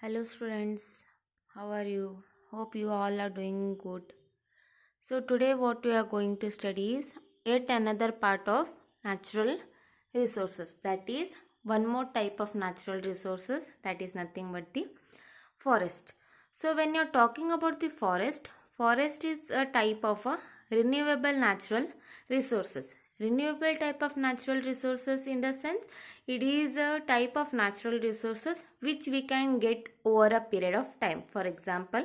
Hello students, how are you? Hope you all are doing good. So today what we are going to study is yet another part of natural resources. That is one more type of natural resources, that is nothing but the forest. So when you are talking about the forest is a type of a renewable natural resources. Renewable type of natural resources in the sense it is a type of natural resources which we can get over a period of time. For example,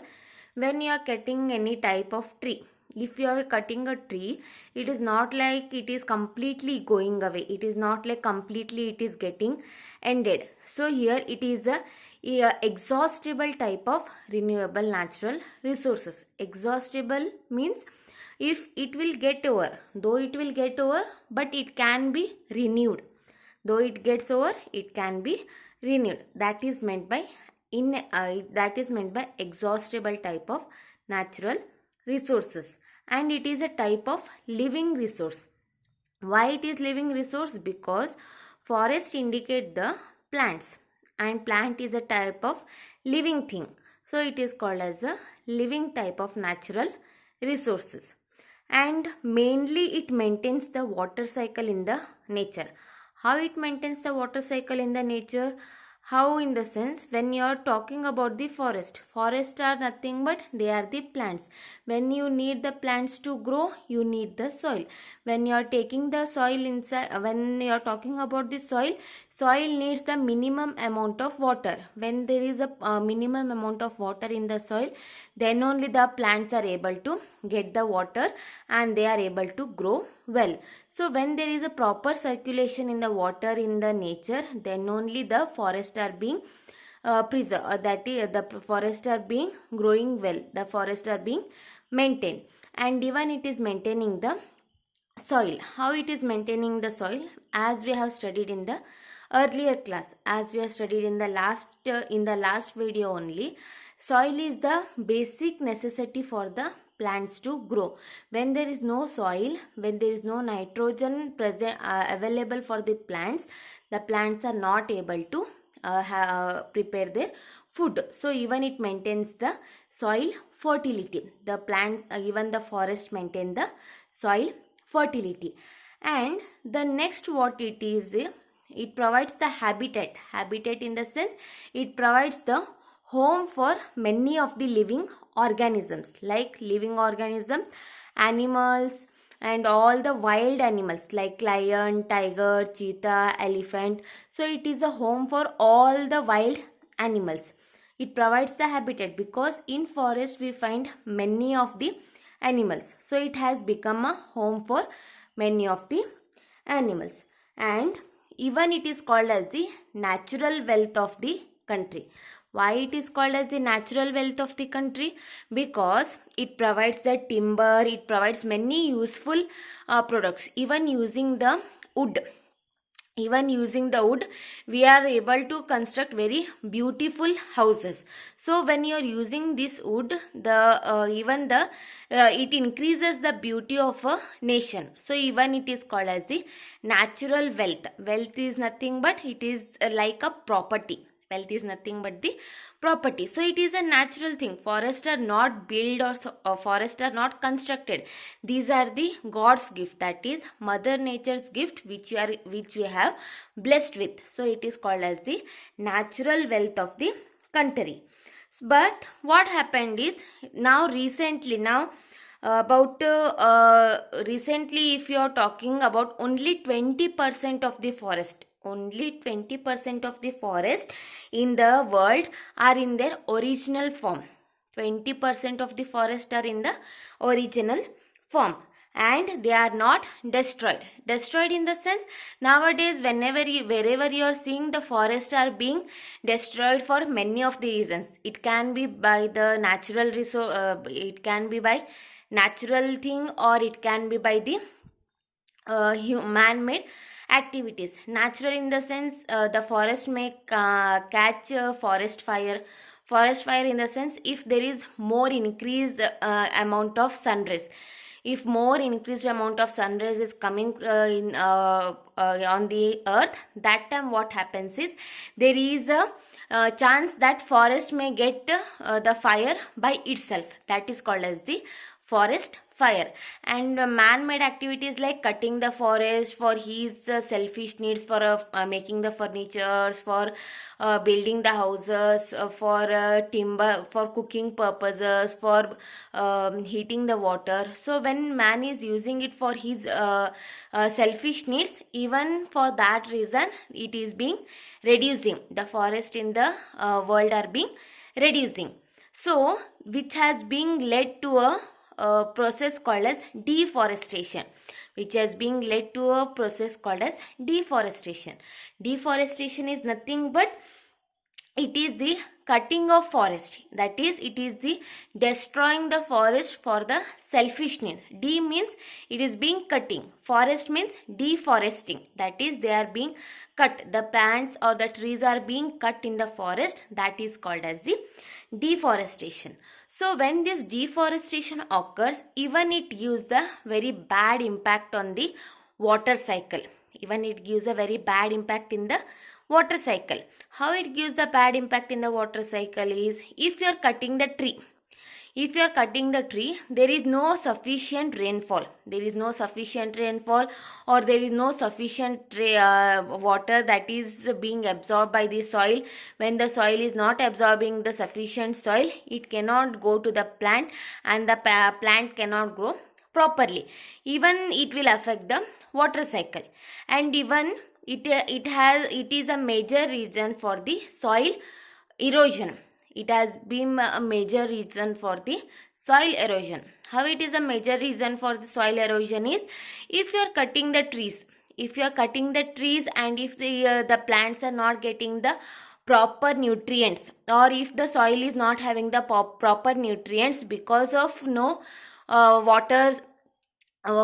when you are cutting any type of tree, if you are cutting a tree, it is not like it is completely going away, it is not like completely it is getting ended. So here it is a exhaustible type of renewable natural resources. Exhaustible means if it will get over, though it will get over, but it can be renewed. Though it gets over, it can be renewed. That is meant by exhaustible type of natural resources, and it is a type of living resource. Why it is living resource? Because forest indicate the plants, and plant is a type of living thing, so it is called as a living type of natural resources. And mainly it maintains the water cycle in the nature. How it maintains the water cycle in the nature? How? In the sense, when you are talking about the forests are nothing but they are the plants. When you need the plants to grow, you need the soil. When you are taking the soil inside, when you are talking about the soil needs the minimum amount of water. When there is a minimum amount of water in the soil, then only the plants are able to get the water and they are able to grow well. So when there is a proper circulation in the water in the nature, then only the forests are being preserved, that is the forests are being growing well, the forests are being maintained. And even it is maintaining the soil. How it is maintaining the soil? As we have studied in the earlier class, as we have studied in the last video only, soil is the basic necessity for the plants to grow. When there is no soil, when there is no nitrogen present available for the plants are not able to prepare their food. So even it maintains the soil fertility. The plants, even the forest maintain the soil fertility. And the next what it is, it provides the habitat in the sense it provides the home for many of the living organisms, like living organisms, animals, and all the wild animals like lion, tiger, cheetah, elephant. So it is a home for all the wild animals. It provides the habitat because in forest we find many of the animals, so it has become a home for many of the animals. And even it is called as the natural wealth of the country. Why it is called as the natural wealth of the country? Because it provides the timber, it provides many useful products. Even using the wood, we are able to construct very beautiful houses. So when you are using this wood, it increases the beauty of a nation. So even it is called as the natural wealth is nothing but it is like a property. Wealth is nothing but the property. So it is a natural thing. Forests are not built or forests are not constructed. These are the God's gift, that is Mother Nature's gift, which we have blessed with. So it is called as the natural wealth of the country. But what happened is, recently if you are talking about only 20% of the forest, only 20% of the forest in the world are in their original form. 20% of the forest are in the original form, and they are not destroyed in the sense, nowadays wherever you are seeing, the forests are being destroyed for many of the reasons. It can be by the natural resource, it can be by natural thing, or it can be by the man-made activities. Natural in the sense, the forest may catch forest fire in the sense, if there is more increased amount of sun rays, if more increased amount of sun rays is coming on the earth, that time what happens is, there is a chance that forest may get the fire by itself. That is called as the forest fire. And man-made activities like cutting the forest for his selfish needs, for making the furnitures, for building the houses, for timber, for cooking purposes, for heating the water. So when man is using it for his selfish needs, even for that reason it is being reducing. The forest in the world are being reducing. So which has been led to a process called as deforestation, which has been led to a process called as deforestation. Deforestation is nothing but it is the cutting of forest, that is it is the destroying the forest for the selfish need. De means it is being cutting, forest means deforesting, that is they are being cut, the plants or the trees are being cut in the forest, that is called as the deforestation. So when this deforestation occurs, even it gives the very bad impact on the water cycle. Even it gives a very bad impact in the water cycle. How it gives the bad impact in the water cycle is, if you are cutting the tree, if you are cutting the tree, there is no sufficient rainfall. There is no sufficient rainfall, or there is no sufficient water that is being absorbed by the soil. When the soil is not absorbing the sufficient soil, it cannot go to the plant and the plant cannot grow properly. Even it will affect the water cycle, and even it is a major reason for the soil erosion. It has been a major reason for the soil erosion. How it is a major reason for the soil erosion is, if you are cutting the trees, if you are cutting the trees and if the plants are not getting the proper nutrients, or if the soil is not having the proper nutrients because of no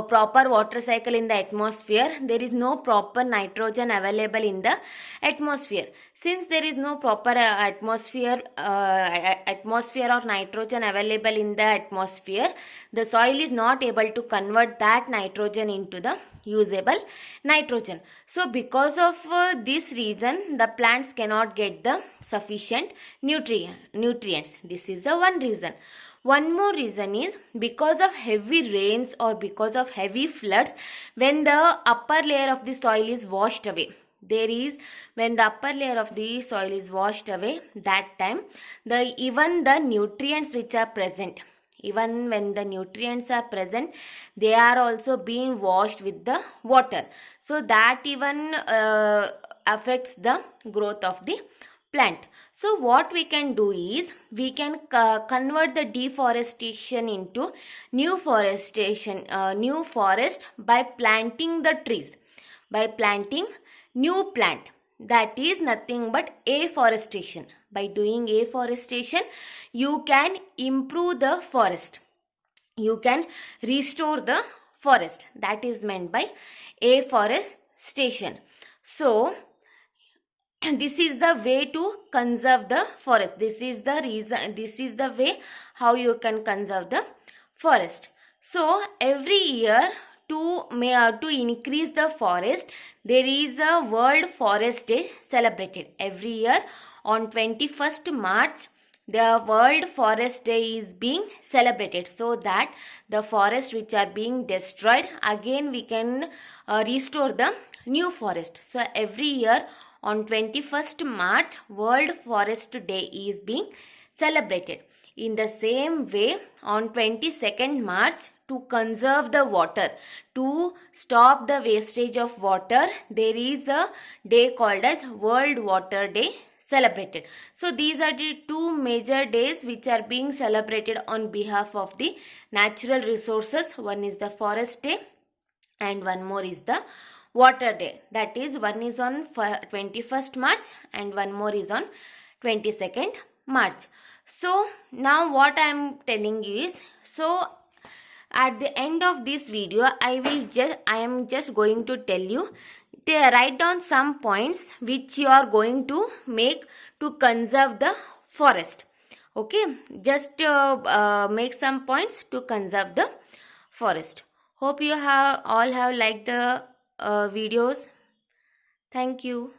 proper water cycle in the atmosphere, there is no proper nitrogen available in the atmosphere. Since there is no proper atmosphere or nitrogen available in the atmosphere, the soil is not able to convert that nitrogen into the usable nitrogen. So because of this reason, the plants cannot get the sufficient nutrients. This is the one reason. One more reason is, because of heavy rains or because of heavy floods, when the upper layer of the soil is washed away, when the upper layer of the soil is washed away, that time even the nutrients which are present, even when the nutrients are present, they are also being washed with the water. So that even affects the growth of the plant. So what we can do is, we can convert the deforestation into new forest by planting the trees, by planting new plant. That is nothing but afforestation. By doing afforestation, you can improve the forest, you can restore the forest. That is meant by afforestation. So this is the way to conserve the forest. This is the reason, this is the way how you can conserve the forest. So every year, to increase the forest, there is a World Forest Day celebrated. Every year on 21st March, the World Forest Day is being celebrated, so that the forests which are being destroyed, again we can restore the new forest. So every year on 21st March, World Forest Day is being celebrated. In the same way, on 22nd March, to conserve the water, to stop the wastage of water, there is a day called as World Water Day celebrated. So these are the two major days which are being celebrated on behalf of the natural resources. One is the Forest Day and one more is the Water Day. That is, one is on 21st March and one more is on 22nd March. So now what I am telling you is, so at the end of this video, I am just going to tell you, write down some points which you are going to make to conserve the forest. Okay, just make some points to conserve the forest. Hope you all have liked the videos. Thank you.